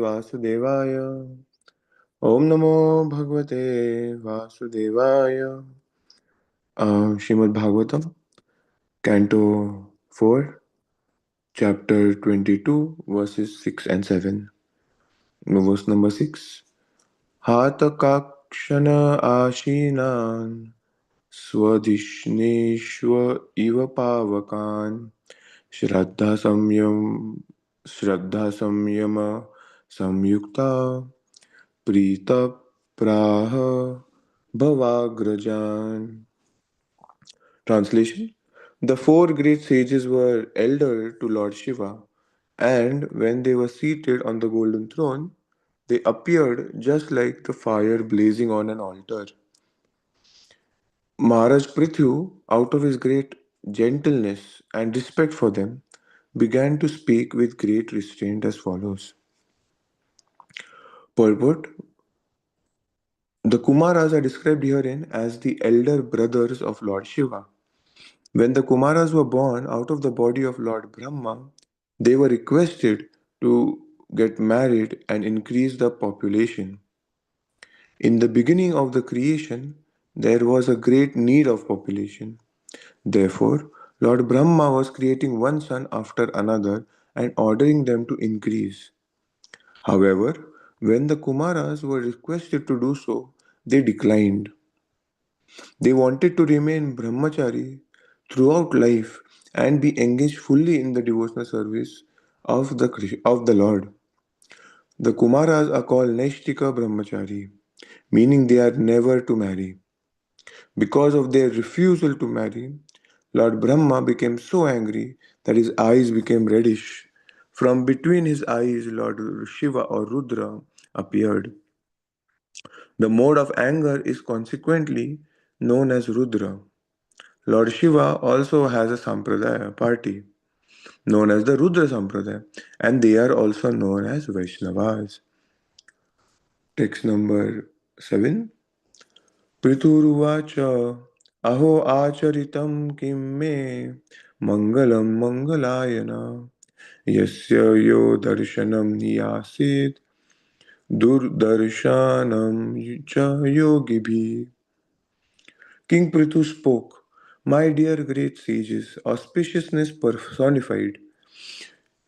वासुदेवाय। ओम नमो भगवते वासुदेवाय। Shrimad Bhagavatam, Canto 4, Chapter 22, verses 6 and 7. Verse number 6. Hatakakshana ashinan swadhishneshva iva pavakan Shraddha Samyama Samyukta Prita Praha Bhavagrajan. Translation. The four great sages were elder to Lord Shiva, and when they were seated on the golden throne, they appeared just like the fire blazing on an altar. Maharaj Prithu, out of his great gentleness and respect for them, began to speak with great restraint as follows. Purport. The Kumaras are described herein as the elder brothers of Lord Shiva. When the Kumaras were born out of the body of Lord Brahma, they were requested to get married and increase the population. In the beginning of the creation, there was a great need of population. Therefore, Lord Brahma was creating one son after another and ordering them to increase. However, when the Kumaras were requested to do so, they declined. They wanted to remain brahmachari throughout life and be engaged fully in the devotional service of the Lord. The Kumaras are called Naishtika Brahmachari, meaning they are never to marry. Because of their refusal to marry, Lord Brahma became so angry that his eyes became reddish. From between his eyes, Lord Shiva or Rudra appeared. The mode of anger is consequently known as Rudra. Lord Shiva also has a sampradaya party known as the Rudra Sampradaya, and they are also known as Vaishnavas. Text number 7. Prituruvacha Aho Acharitam Kim Me Mangalam Mangalayana Yasya Yo Darshanam Niyasid Durdarshanam Cha Yogibhi. King Prithu spoke, my dear great sages, auspiciousness personified.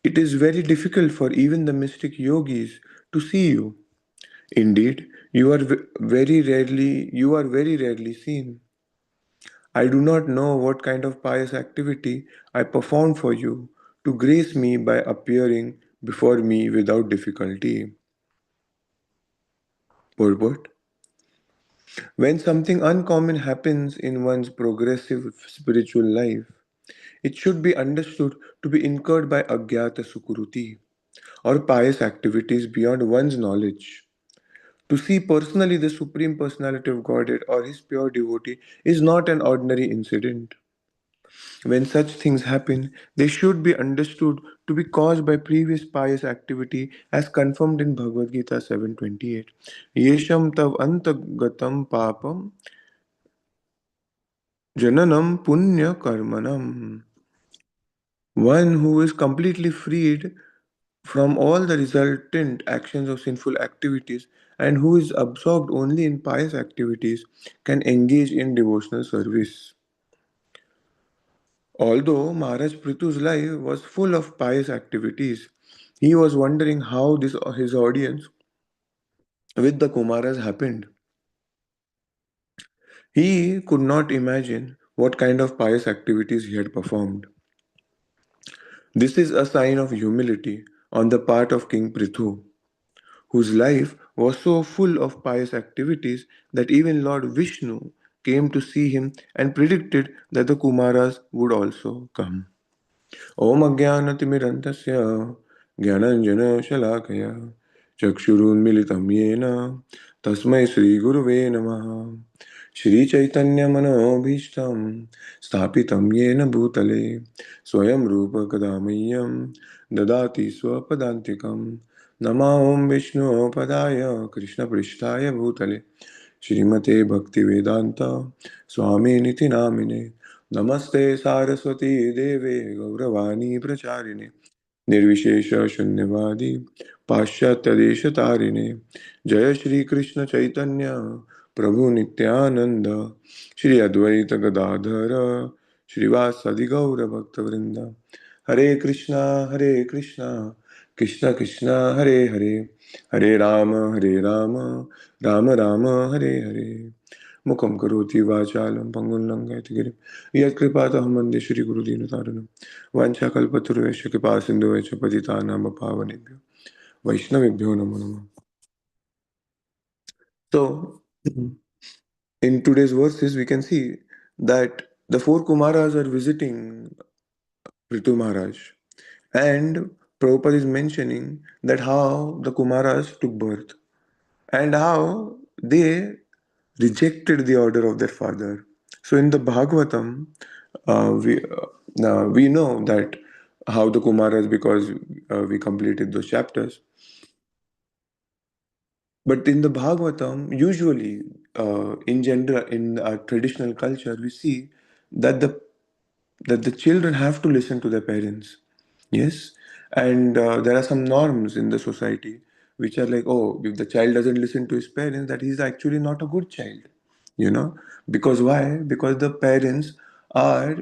It is very difficult for even the mystic yogis to see you. Indeed, you are very rarely seen. I do not know what kind of pious activity I performed for you to grace me by appearing before me without difficulty. Purport. When something uncommon happens in one's progressive spiritual life, it should be understood to be incurred by agyata sukruti or pious activities beyond one's knowledge. To see personally the Supreme Personality of Godhead or His pure devotee is not an ordinary incident. When such things happen, they should be understood to be caused by previous pious activity as confirmed in Bhagavad Gita 7:28. Yesham tav antagatam papam jananam punya karmanam. One who is completely freed from all the resultant actions of sinful activities and who is absorbed only in pious activities can engage in devotional service. Although Maharaj Prithu's life was full of pious activities, he was wondering how this his audience with the Kumaras happened. He could not imagine what kind of pious activities he had performed. This is a sign of humility on the part of King Prithu, whose life was so full of pious activities that even Lord Vishnu came to see him and predicted that the Kumaras would also come. Om Ajnanatimirandasya Jnananjana Chakshurunmilitam Yena Tasmai Sri Guruve Namaha Shri Chaitanya Manobhishtam Sthapitam Yena Bhutale Swayam Rupa Kadamayam Dadati Swapadantikam Nama Om Vishnu Padaya Krishna Prishtaya Bhutale Shrimate Bhaktivedanta Swami Niti Namine Namaste Saraswati Deve Gauravani Pracharine निर्विशेष शून्यवादी पाश्चात्य देश तारिणे जय श्री कृष्ण चैतन्य प्रभु नित्यानंद श्री अद्वैत गदाधर श्रीवासदि गौर भक्तवृंद हरे कृष्णा कृष्ण कृष्ण हरे हरे हरे राम राम राम हरे हरे मुखं करोति वाचालं पङ्गुं लङ्घयति गिरिं यत्कृपातहं वन्दे श्रीगुरुदीनतारिणं वाञ्छाकल्पतरुश्च कृपा सिन्धुश्च पतितानां पावनेभ्यो वैष्णवेभ्यो नमो नमः. So, in today's verses, we can see that the four Kumaras are visiting Ritu Maharaj, and Prabhupada is mentioning that how the Kumaras took birth and how they rejected the order of their father. So in the Bhagavatam, we know that how the Kumaras, because we completed those chapters. But in the Bhagavatam, usually, in general, in our traditional culture, we see that the children have to listen to their parents. Yes, and there are some norms in the society which are like, oh, if the child doesn't listen to his parents, that he's actually not a good child. You know, because why? Because the parents are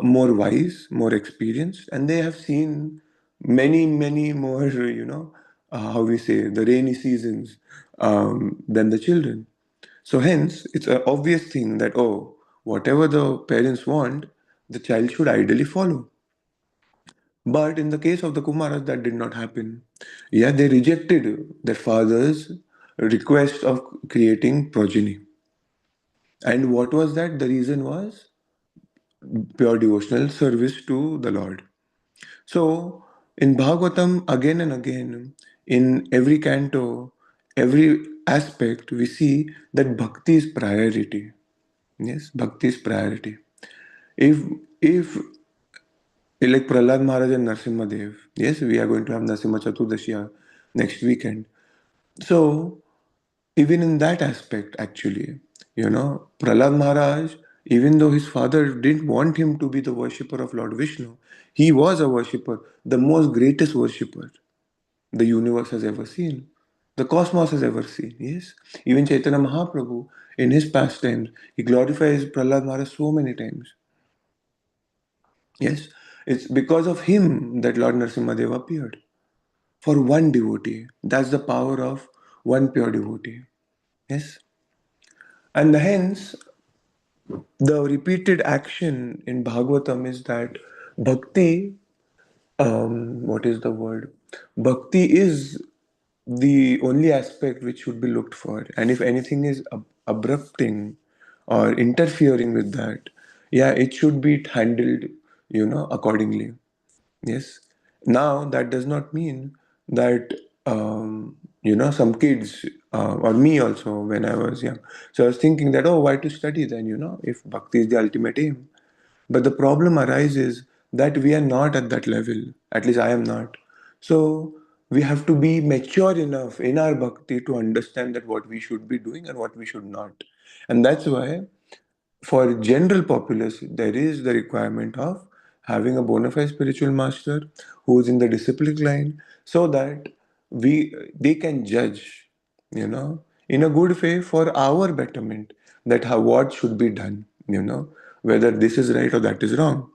more wise, more experienced, and they have seen many more, how we say, the rainy seasons than the children. So hence, it's an obvious thing that, oh, whatever the parents want, the child should ideally follow. But in the case of the Kumaras, that did not happen. Yeah, they rejected their father's request of creating progeny. And what was that? The reason was pure devotional service to the Lord. So in Bhagavatam, again and again, in every canto, every aspect, we see that bhakti is priority. Yes, bhakti is priority. If if like Prahlad Maharaj and Narsimha Dev, yes, we are going to have Narsimha Chaturdashi next weekend. So even in that aspect, actually, Prahlad Maharaj, even though his father didn't want him to be the worshipper of Lord Vishnu, he was a worshipper, the most greatest worshipper the universe has ever seen, the cosmos has ever seen. Yes, even Chaitanya Mahaprabhu, in his pastimes, he glorifies Prahlad Maharaj so many times. Yes, it's because of him that Lord Narasimhadev appeared. For one devotee. That's the power of one pure devotee. Yes. And hence, the repeated action in Bhagavatam is that bhakti, what is the word? Bhakti is the only aspect which should be looked for. And if anything is abrupting or interfering with that, yeah, it should be handled, accordingly. Yes. Now, that does not mean that, some kids, or me also, when I was young. So I was thinking that, oh, why to study then, if bhakti is the ultimate aim? But the problem arises that we are not at that level. At least I am not. So we have to be mature enough in our bhakti to understand that what we should be doing and what we should not. And that's why for general populace, there is the requirement of having a bona fide spiritual master who is in the disciplic line, so that they can judge, in a good way for our betterment, that how what should be done, whether this is right or that is wrong.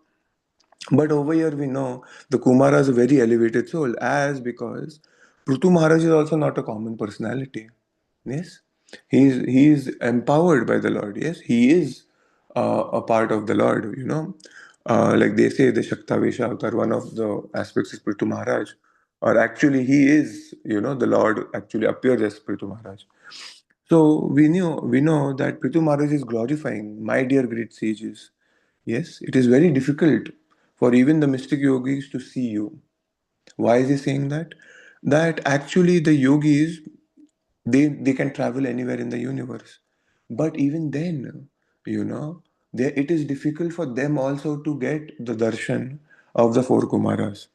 But over here we know the Kumara is a very elevated soul, as because Prutu Maharaj is also not a common personality. Yes, he is empowered by the Lord. Yes, he is a part of the Lord. Like they say, the Shaktavesha Avatar. One of the aspects is Prithu Maharaj, or actually he is. The Lord actually appears as Prithu Maharaj. So we know that Prithu Maharaj is glorifying my dear great sages. Yes, it is very difficult for even the mystic yogis to see you. Why is he saying that? That actually the yogis, they can travel anywhere in the universe, but even then, it is difficult for them also to get the darshan of the four Kumaras,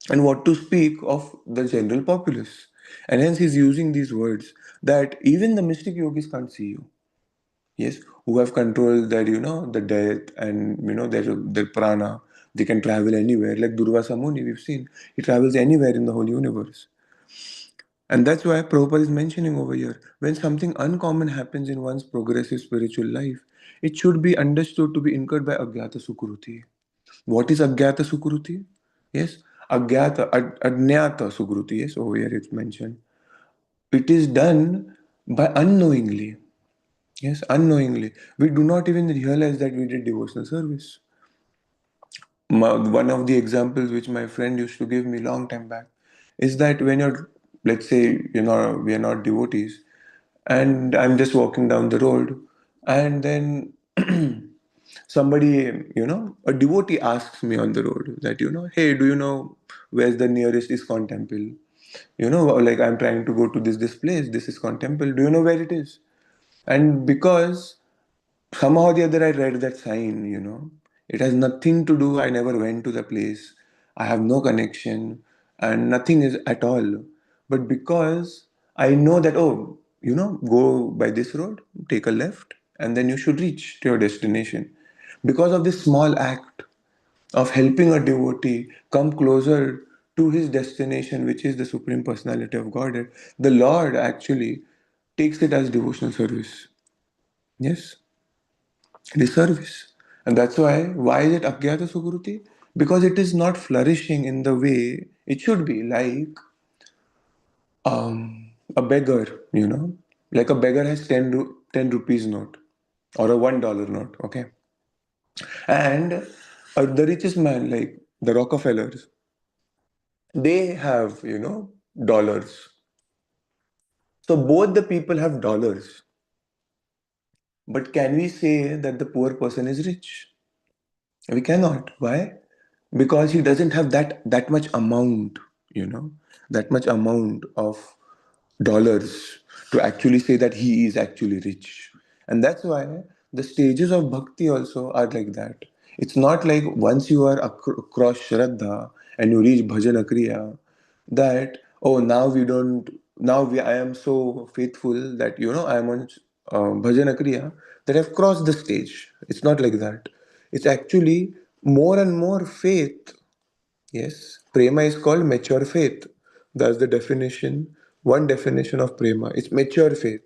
and what to speak of the general populace. And hence he's using these words that even the mystic yogis can't see you. Yes, who have controlled their, the death and their prana, They can travel anywhere. Like Durvasa Muni, we've seen. He travels anywhere in the whole universe. And that's why Prabhupada is mentioning over here, when something uncommon happens in one's progressive spiritual life, it should be understood to be incurred by Agyata Sukruti. What is Agyata Sukruti? Yes, Adnyata Sukruti, yes, over here it's mentioned. It is done by unknowingly. Yes, unknowingly. We do not even realize that we did devotional service. One of the examples which my friend used to give me long time back is that when you're, let's say, we are not devotees, and I'm just walking down the road, and then somebody, a devotee asks me on the road that, hey, do you know where's the nearest ISKCON temple? Like I'm trying to go to this place, this ISKCON temple. Do you know where it is? And because somehow or the other I read that sign, it has nothing to do. I never went to the place. I have no connection and nothing is at all. But because I know that, oh, go by this road, take a left, and then you should reach to your destination. Because of this small act of helping a devotee come closer to his destination, which is the Supreme Personality of Godhead, the Lord actually takes it as devotional service. Yes, it is service. And that's why is it Agyata Sukruti? Because it is not flourishing in the way it should be, like a beggar, like a beggar has 10 rupees note or a $1 note, okay? And the richest man, like the Rockefellers, they have, dollars. So both the people have dollars. But can we say that the poor person is rich? We cannot. Why? Because he doesn't have that much amount, that much amount of dollars to actually say that he is actually rich. And that's why the stages of bhakti also are like that. It's not like once you are across Shraddha and you reach Bhajana Kriya, that, oh, now we don't, now I am so faithful that, I am on Bhajana Kriya that I've crossed the stage. It's not like that. It's actually more and more faith. Yes, prema is called mature faith. That's the definition, one definition of prema. It's mature faith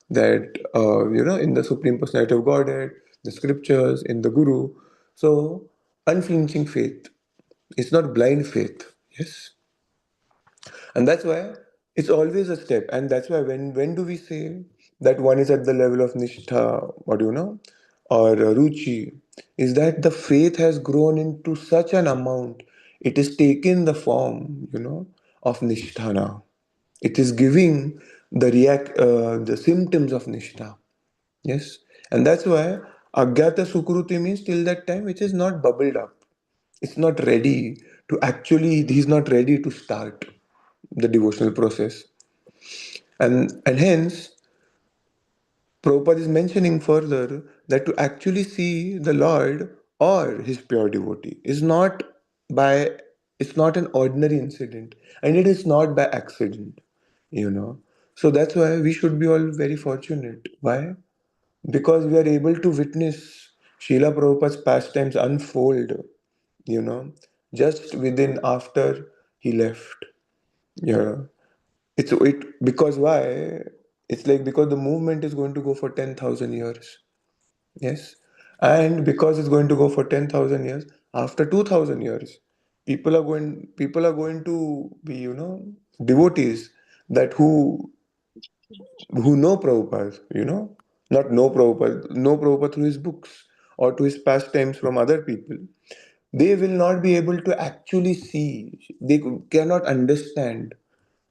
that, in the Supreme Personality of Godhead, the scriptures, in the Guru. So, unflinching faith. It's not blind faith. Yes. And that's why it's always a step. And that's why when do we say that one is at the level of Nishtha, or or Ruchi, is that the faith has grown into such an amount, it is taken the form, of Nishtha now. It is giving the symptoms of Nishtha. Yes. And that's why Agyata Sukruti means till that time which is not bubbled up. It's not ready to actually, he's not ready to start the devotional process. And hence, Prabhupada is mentioning further that to actually see the Lord or his pure devotee is not by, it's not an ordinary incident and it is not by accident, you know. So that's why we should be all very fortunate. Why? Because we are able to witness Srila Prabhupada's pastimes unfold, you know, just within after he left. Yeah. It because why? It's like because the movement is going to go for 10,000 years. Yes. And because it's going to go for 10,000 years, after 2,000 years, people are going to be, devotees that who know Prabhupada, not know Prabhupada through his books or to his pastimes from other people. They will not be able to actually see, they cannot understand.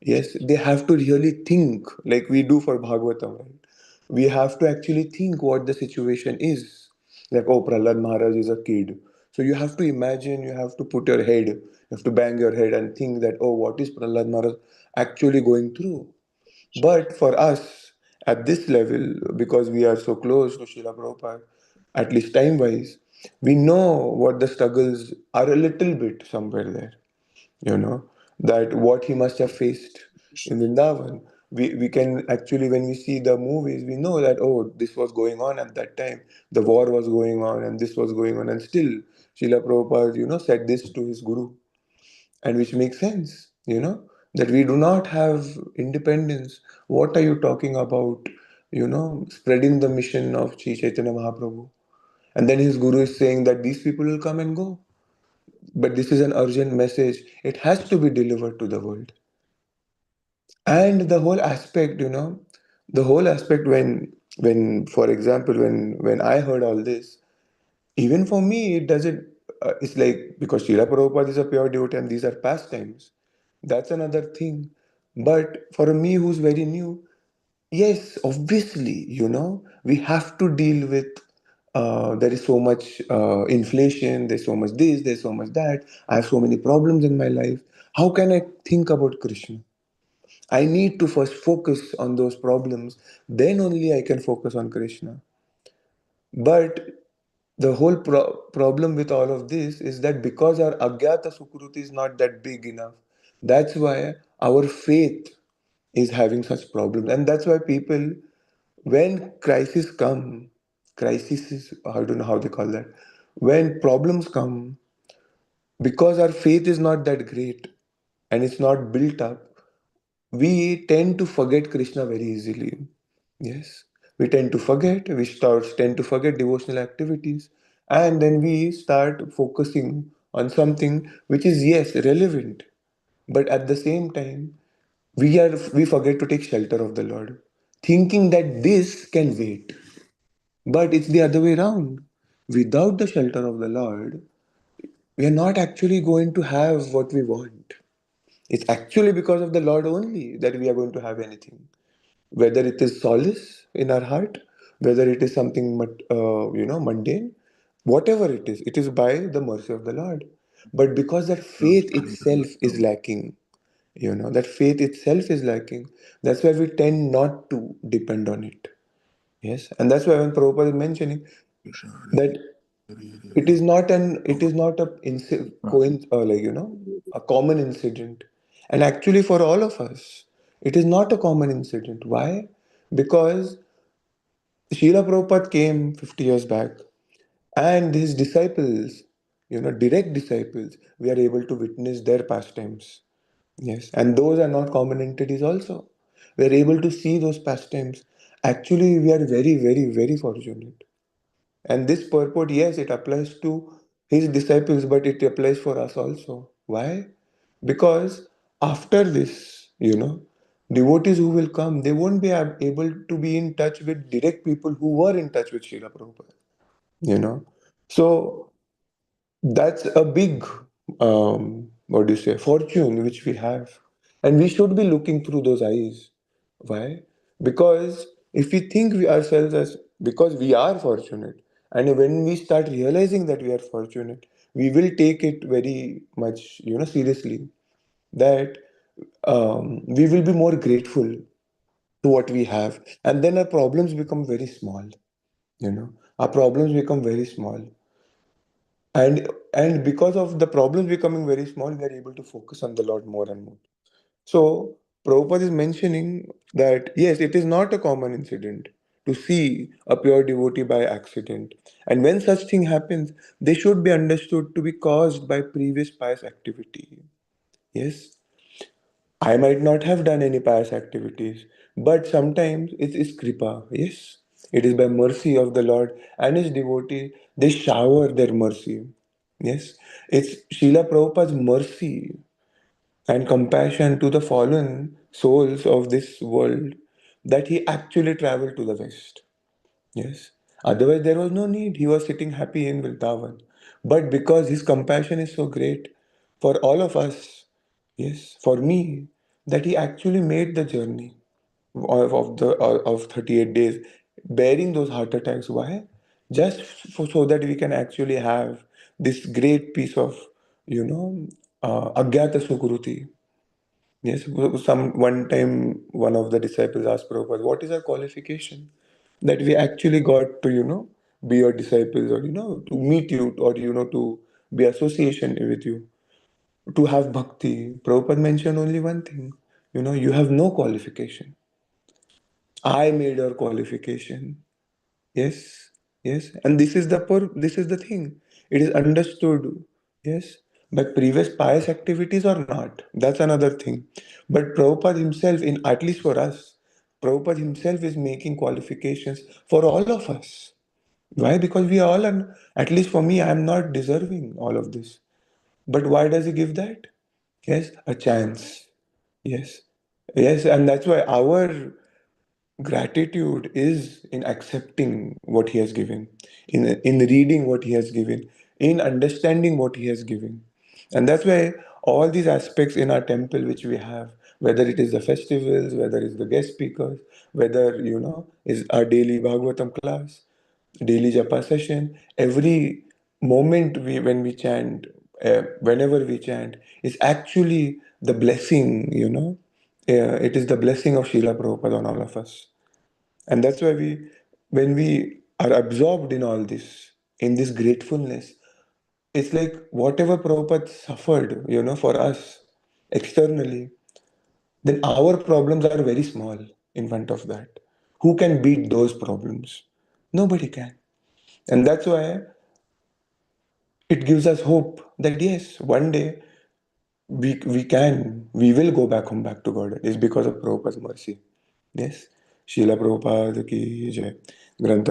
Yes, they have to really think like we do for Bhagavatam, right? We have to actually think what the situation is. Like, oh, Prahlad Maharaj is a kid. So you have to imagine, you have to put your head, you have to bang your head and think that, oh, what is Prahlad Maharaj actually going through? But for us, at this level, because we are so close to Srila Prabhupada, at least time wise, we know what the struggles are a little bit somewhere there, that what he must have faced in Vrindavan. We can actually, when we see the movies, we know that, oh, this was going on at that time, the war was going on, and this was going on, and still Srila Prabhupada, said this to his guru, and which makes sense, that we do not have independence. What are you talking about? Spreading the mission of Sri Chaitanya Mahaprabhu. And then his guru is saying that these people will come and go. But this is an urgent message. It has to be delivered to the world. And the whole aspect, the whole aspect when, for example, when I heard all this, even for me, it doesn't. It's like because Srila Prabhupada is a pure devotee and these are pastimes. That's another thing. But for me, who's very new, yes, obviously, we have to deal with. There is so much inflation. There's so much this. There's so much that. I have so many problems in my life. How can I think about Krishna? I need to first focus on those problems. Then only I can focus on Krishna. But the whole problem with all of this is that because our agyata sukruti is not that big enough, that's why our faith is having such problems. And that's why people, when crisis come, crisis is, I don't know how they call that, when problems come, because our faith is not that great and it's not built up, we tend to forget Krishna very easily. Yes, we tend to forget, tend to forget devotional activities, and then we start focusing on something which is, yes, relevant, but at the same time, we forget to take shelter of the Lord, thinking that this can wait. But it's the other way around. Without the shelter of the Lord, we are not actually going to have what we want. It's actually because of the Lord only that we are going to have anything. Whether it is solace in our heart, whether it is something mundane, whatever it is by the mercy of the Lord. But because that faith itself is lacking, that faith itself is lacking, that's why we tend not to depend on it. Yes, and that's why when Prabhupada is mentioning that it is not a a common incident, and actually for all of us it is not a common incident. Why? Because Srila Prabhupada came 50 years back, and his disciples, direct disciples, we are able to witness their pastimes. Yes, and those are not common entities also. We are able to see those pastimes. Actually, we are very, very, very fortunate. And this purport, yes, it applies to his disciples, but it applies for us also. Why? Because after this, devotees who will come, they won't be able to be in touch with direct people who were in touch with Srila Prabhupada. You know, so that's a big, what do you say, fortune which we have, and we should be looking through those eyes. Why? Because if we think we ourselves as because we are fortunate, and when we start realizing that we are fortunate, we will take it very much, seriously. That we will be more grateful to what we have, and then our problems become very small. Our problems become very small, and because of the problems becoming very small, we are able to focus on the Lord more and more. So, Prabhupada is mentioning that yes, it is not a common incident to see a pure devotee by accident. And when such thing happens, they should be understood to be caused by previous pious activity. Yes, I might not have done any pious activities, but sometimes it is kripa. Yes, it is by mercy of the Lord and His devotee. They shower their mercy. Yes, it's Srila Prabhupada's mercy and compassion to the fallen souls of this world that he actually traveled to the West. Yes. Otherwise, there was no need. He was sitting happy in Vrindavan. But because his compassion is so great for all of us, yes, for me, that he actually made the journey of 38 days, bearing those heart attacks. Why? Just so that we can actually have this great piece of, Agyata Sukruti. Yes, some one time one of the disciples asked Prabhupada, "What is our qualification that we actually got to be your disciples, or to meet you, or to be association with you, to have bhakti?" Prabhupada mentioned only one thing. You have no qualification. I made your qualification. Yes, yes, and this is the thing. it is understood, yes, by previous pious activities or not. That's another thing. But Prabhupada himself, in at least for us, Prabhupada himself is making qualifications for all of us. Why? Because we all are, at least for me, I am not deserving all of this. But why does he give that? Yes, a chance. Yes. Yes, and that's why our gratitude is in accepting what he has given, in reading what he has given, in understanding what he has given. And that's why all these aspects in our temple which we have, whether it is the festivals, whether it's the guest speakers, whether is our daily Bhagavatam class, daily japa session, every moment when we chant, whenever we chant, is actually the blessing, it is the blessing of Srila Prabhupada on all of us. And that's why when we are absorbed in all this, in this gratefulness, it's like whatever Prabhupada suffered, for us externally, then our problems are very small in front of that. Who can beat those problems? Nobody can. And that's why it gives us hope that yes, one day we will go back home, back to God. It's because of Prabhupada's mercy. Yes. Srila Prabhupada ki jai. Grantha